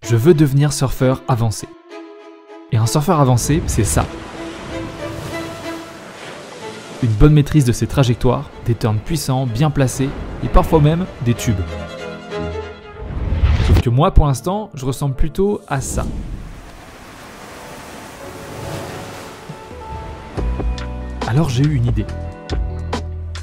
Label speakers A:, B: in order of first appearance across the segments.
A: Je veux devenir surfeur avancé. Et un surfeur avancé, c'est ça. Une bonne maîtrise de ses trajectoires, des turns puissants, bien placés, et parfois même des tubes. Sauf que moi, pour l'instant, je ressemble plutôt à ça. Alors j'ai eu une idée.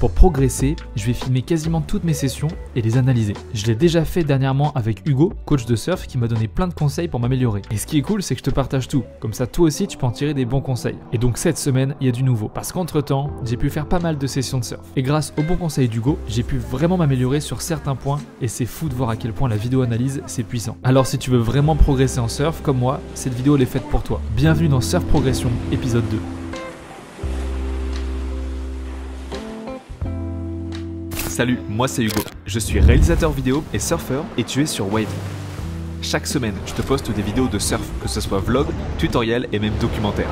A: Pour progresser, je vais filmer quasiment toutes mes sessions et les analyser. Je l'ai déjà fait dernièrement avec Hugo, coach de surf, qui m'a donné plein de conseils pour m'améliorer. Et ce qui est cool, c'est que je te partage tout. Comme ça, toi aussi, tu peux en tirer des bons conseils. Et donc cette semaine, il y a du nouveau. Parce qu'entre temps, j'ai pu faire pas mal de sessions de surf. Et grâce aux bons conseils d'Hugo, j'ai pu vraiment m'améliorer sur certains points. Et c'est fou de voir à quel point la vidéo analyse, c'est puissant. Alors si tu veux vraiment progresser en surf, comme moi, cette vidéo elle est faite pour toi. Bienvenue dans Surf Progression, épisode 2.
B: Salut, moi c'est Hugo. Je suis réalisateur vidéo et surfeur et tu es sur Wave. Chaque semaine, je te poste des vidéos de surf, que ce soit vlog, tutoriel et même documentaire.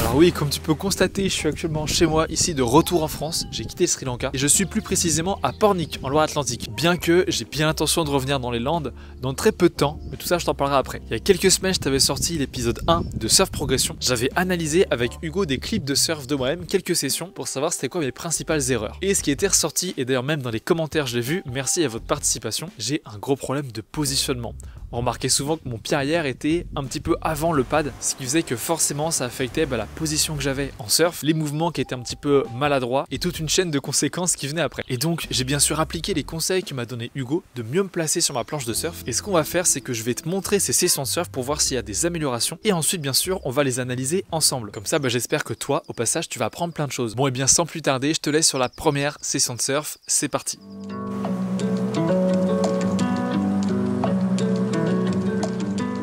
C: Alors oui, comme tu peux constater, je suis actuellement chez moi, ici de retour en France. J'ai quitté le Sri Lanka et je suis plus précisément à Pornic, en Loire-Atlantique. Bien que j'ai bien l'intention de revenir dans les Landes dans très peu de temps, mais tout ça je t'en parlerai après. Il y a quelques semaines, je t'avais sorti l'épisode 1 de Surf Progression. J'avais analysé avec Hugo des clips de surf de moi-même, quelques sessions, pour savoir c'était quoi mes principales erreurs. Et ce qui était ressorti, et d'ailleurs même dans les commentaires je l'ai vu, merci à votre participation, j'ai un gros problème de positionnement. On remarquait souvent que mon pied arrière était un petit peu avant le pad, ce qui faisait que forcément ça affectait la position que j'avais en surf, les mouvements qui étaient un petit peu maladroits et toute une chaîne de conséquences qui venaient après. Et donc j'ai bien sûr appliqué les conseils que m'a donné Hugo de mieux me placer sur ma planche de surf. Et ce qu'on va faire, c'est que je vais te montrer ces sessions de surf pour voir s'il y a des améliorations. Et ensuite bien sûr on va les analyser ensemble. Comme ça j'espère que toi au passage tu vas apprendre plein de choses. Bon et bien sans plus tarder, je te laisse sur la première session de surf, c'est parti.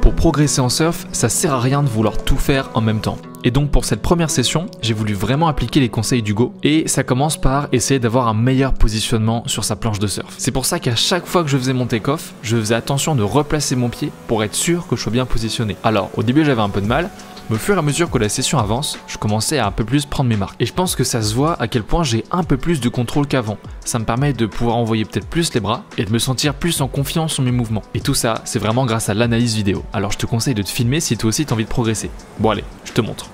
A: Pour progresser en surf, ça sert à rien de vouloir tout faire en même temps. Et donc pour cette première session, j'ai voulu vraiment appliquer les conseils d'Hugo et ça commence par essayer d'avoir un meilleur positionnement sur sa planche de surf. C'est pour ça qu'à chaque fois que je faisais mon take-off, je faisais attention de replacer mon pied pour être sûr que je sois bien positionné. Alors au début j'avais un peu de mal, mais au fur et à mesure que la session avance, je commençais à un peu plus prendre mes marques. Et je pense que ça se voit à quel point j'ai un peu plus de contrôle qu'avant. Ça me permet de pouvoir envoyer peut-être plus les bras et de me sentir plus en confiance sur mes mouvements. Et tout ça, c'est vraiment grâce à l'analyse vidéo. Alors je te conseille de te filmer si toi aussi tu as envie de progresser. Bon allez, je te montre.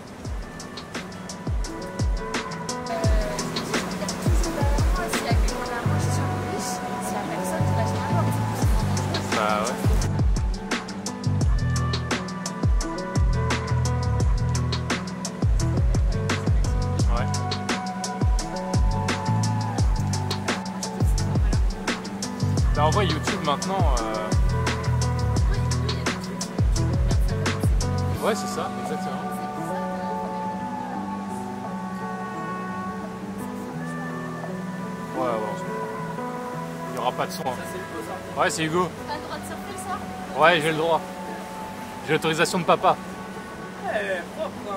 D: Bah en vrai YouTube maintenant ouais c'est ça, exactement. Ouais il n'y aura pas de son. Ça c'est Hugo ça. Ouais c'est Hugo.
E: T'as le droit de surfer ça?
D: Ouais j'ai le droit. J'ai l'autorisation de papa.
E: Ouais, propre hein.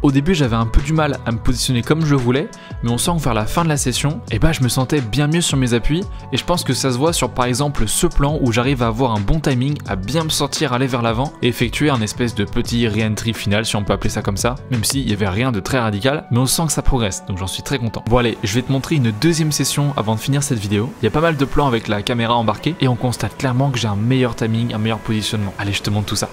A: Au début j'avais un peu du mal à me positionner comme je voulais, mais on sent que vers la fin de la session, je me sentais bien mieux sur mes appuis et je pense que ça se voit sur par exemple ce plan où j'arrive à avoir un bon timing, à bien me sortir, aller vers l'avant et effectuer un espèce de petit re-entry final si on peut appeler ça comme ça, même s'il n'y avait rien de très radical, mais on sent que ça progresse, donc j'en suis très content. Bon allez, je vais te montrer une deuxième session avant de finir cette vidéo. Il y a pas mal de plans avec la caméra embarquée et on constate clairement que j'ai un meilleur timing, un meilleur positionnement. Allez, je te montre tout ça.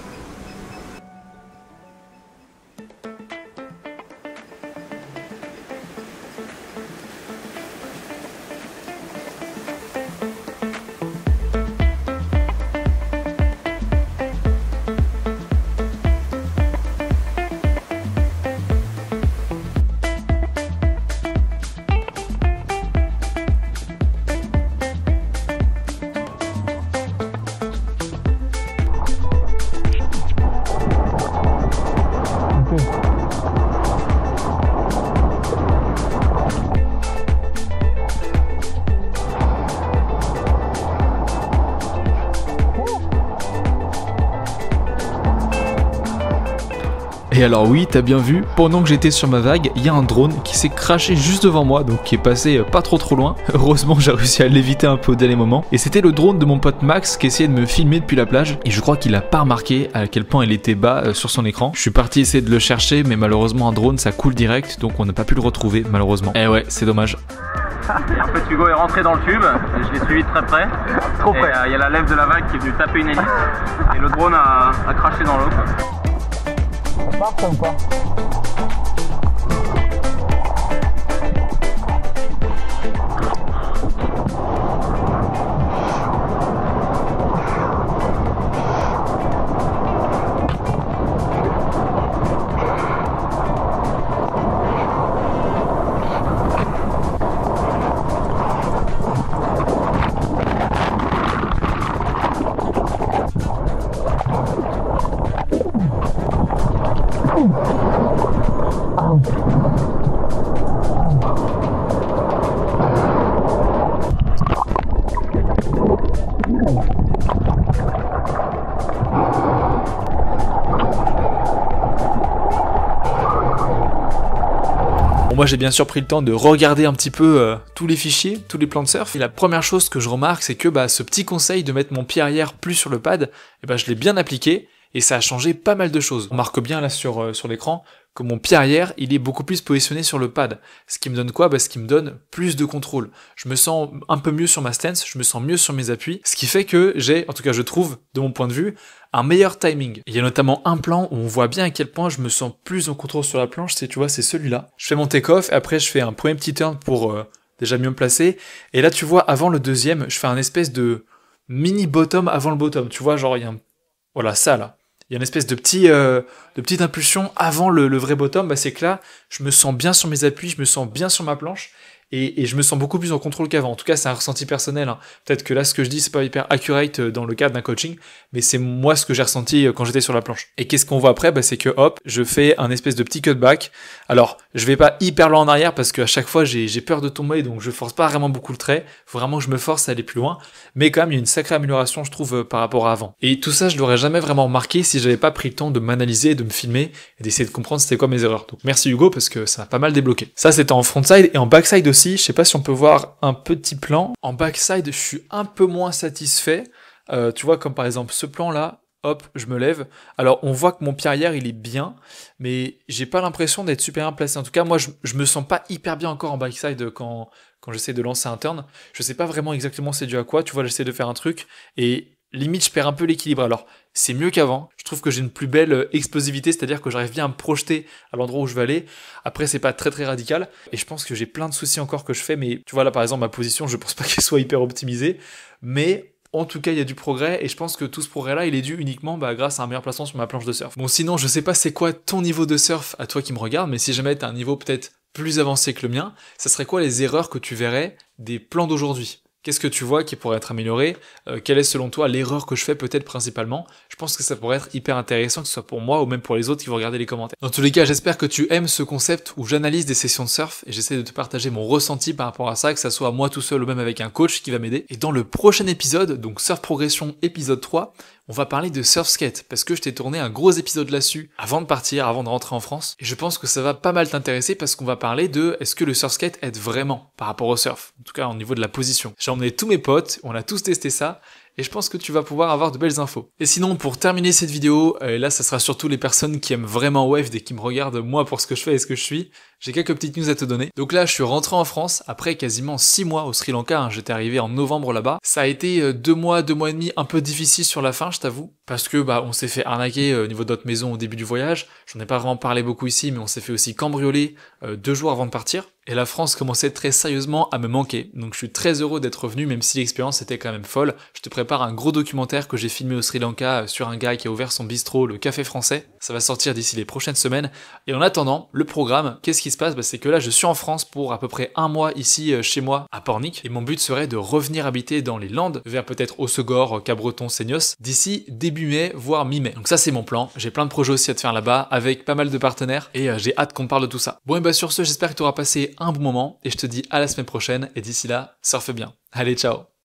A: Et alors oui, t'as bien vu, pendant que j'étais sur ma vague, il y a un drone qui s'est crashé juste devant moi, donc qui est passé pas trop loin. Heureusement, j'ai réussi à l'éviter un peu au dernier moment. Et c'était le drone de mon pote Max qui essayait de me filmer depuis la plage. Et je crois qu'il a pas remarqué à quel point il était bas sur son écran. Je suis parti essayer de le chercher, mais malheureusement un drone ça coule direct, donc on n'a pas pu le retrouver malheureusement. Eh ouais, c'est dommage.
F: Et en fait Hugo est rentré dans le tube, je l'ai suivi de très près. Trop près. Il y a la lèvre de la vague qui est venue taper une hélice et le drone a craché dans l'eau. On part ou pas?
C: Moi j'ai bien sûr pris le temps de regarder un petit peu tous les fichiers, tous les plans de surf. Et la première chose que je remarque, c'est que ce petit conseil de mettre mon pied arrière plus sur le pad, je l'ai bien appliqué et ça a changé pas mal de choses. On remarque bien là sur l'écran que mon pied arrière, il est beaucoup plus positionné sur le pad. Ce qui me donne quoi? Ce qui me donne plus de contrôle. Je me sens un peu mieux sur ma stance, je me sens mieux sur mes appuis, ce qui fait que j'ai, en tout cas je trouve, de mon point de vue, un meilleur timing. Il y a notamment un plan où on voit bien à quel point je me sens plus en contrôle sur la planche, tu vois, c'est celui-là. Je fais mon take-off et après je fais un premier petit turn pour déjà mieux me placer. Et là tu vois, avant le deuxième, je fais un espèce de mini bottom avant le bottom. Tu vois, genre il y a un... Voilà, ça là. Il y a une espèce de petite impulsion avant le vrai bottom, c'est que là, je me sens bien sur mes appuis, je me sens bien sur ma planche, et je me sens beaucoup plus en contrôle qu'avant. En tout cas, c'est un ressenti personnel. Peut-être que là, ce que je dis, c'est pas hyper accurate dans le cadre d'un coaching, mais c'est moi ce que j'ai ressenti quand j'étais sur la planche. Et qu'est-ce qu'on voit après? C'est que hop, je fais un espèce de petit cutback. Alors, je vais pas hyper loin en arrière parce qu'à chaque fois, j'ai peur de tomber, donc je force pas vraiment beaucoup le trait. Faut vraiment que je me force à aller plus loin. Mais quand même, il y a une sacrée amélioration, je trouve, par rapport à avant. Et tout ça, je l'aurais jamais vraiment remarqué si j'avais pas pris le temps de m'analyser, de me filmer et d'essayer de comprendre c'était quoi mes erreurs. Donc merci Hugo parce que ça a pas mal débloqué. Ça, c'était en frontside et en backside aussi. Je sais pas si on peut voir un petit plan. En backside, je suis un peu moins satisfait. Tu vois, comme par exemple ce plan-là, hop, je me lève. Alors, on voit que mon pied arrière, il est bien, mais j'ai pas l'impression d'être super bien placé. En tout cas, moi, je me sens pas hyper bien encore en backside quand j'essaie de lancer un turn. Je sais pas vraiment exactement c'est dû à quoi. Tu vois, j'essaie de faire un truc et limite, je perds un peu l'équilibre. Alors, c'est mieux qu'avant. Je trouve que j'ai une plus belle explosivité, c'est-à-dire que j'arrive bien à me projeter à l'endroit où je veux aller. Après, c'est pas très radical. Et je pense que j'ai plein de soucis encore que je fais. Mais tu vois, là, par exemple, ma position, je pense pas qu'elle soit hyper optimisée. Mais en tout cas, il y a du progrès. Et je pense que tout ce progrès-là, il est dû uniquement grâce à un meilleur placement sur ma planche de surf. Bon, sinon, je sais pas c'est quoi ton niveau de surf à toi qui me regarde. Mais si jamais t'as un niveau peut-être plus avancé que le mien, ça serait quoi les erreurs que tu verrais des plans d'aujourd'hui? Qu'est-ce que tu vois qui pourrait être amélioré? Quelle est selon toi l'erreur que je fais peut-être principalement? Je pense que ça pourrait être hyper intéressant, que ce soit pour moi ou même pour les autres qui vont regarder les commentaires. Dans tous les cas, j'espère que tu aimes ce concept où j'analyse des sessions de surf et j'essaie de te partager mon ressenti par rapport à ça, que ça soit moi tout seul ou même avec un coach qui va m'aider. Et dans le prochain épisode, donc Surf Progression épisode 3, on va parler de surf skate, parce que je t'ai tourné un gros épisode là-dessus avant de partir, avant de rentrer en France. Et je pense que ça va pas mal t'intéresser parce qu'on va parler de est-ce que le surf skate aide vraiment par rapport au surf, en tout cas au niveau de la position. J'ai emmené tous mes potes, on a tous testé ça, et je pense que tu vas pouvoir avoir de belles infos. Et sinon, pour terminer cette vidéo, là ça sera surtout les personnes qui aiment vraiment Wave et qui me regardent moi pour ce que je fais et ce que je suis, j'ai quelques petites news à te donner. Donc là, je suis rentré en France après quasiment 6 mois au Sri Lanka, j'étais arrivé en novembre là-bas. Ça a été 2 mois et demi un peu difficile sur la fin, je t'avoue, parce que on s'est fait arnaquer au niveau de notre maison au début du voyage. J'en ai pas vraiment parlé beaucoup ici, mais on s'est fait aussi cambrioler 2 jours avant de partir. Et la France commençait très sérieusement à me manquer. Donc je suis très heureux d'être revenu, même si l'expérience était quand même folle. Je te prépare un gros documentaire que j'ai filmé au Sri Lanka sur un gars qui a ouvert son bistrot, le Café Français. Ça va sortir d'ici les prochaines semaines. Et en attendant, le programme, qu'est-ce qui se passe? C'est que là, je suis en France pour à peu près 1 mois ici chez moi à Pornic. Et mon but serait de revenir habiter dans les Landes, vers peut-être Hossegor, Cabreton, Seignos, d'ici début mai, voire mi-mai. Donc ça, c'est mon plan. J'ai plein de projets aussi à te faire là-bas, avec pas mal de partenaires. Et j'ai hâte qu'on parle de tout ça. Bon, et sur ce, j'espère que tu auras passé un bon moment. Et je te dis à la semaine prochaine. Et d'ici là, surfe bien. Allez, ciao!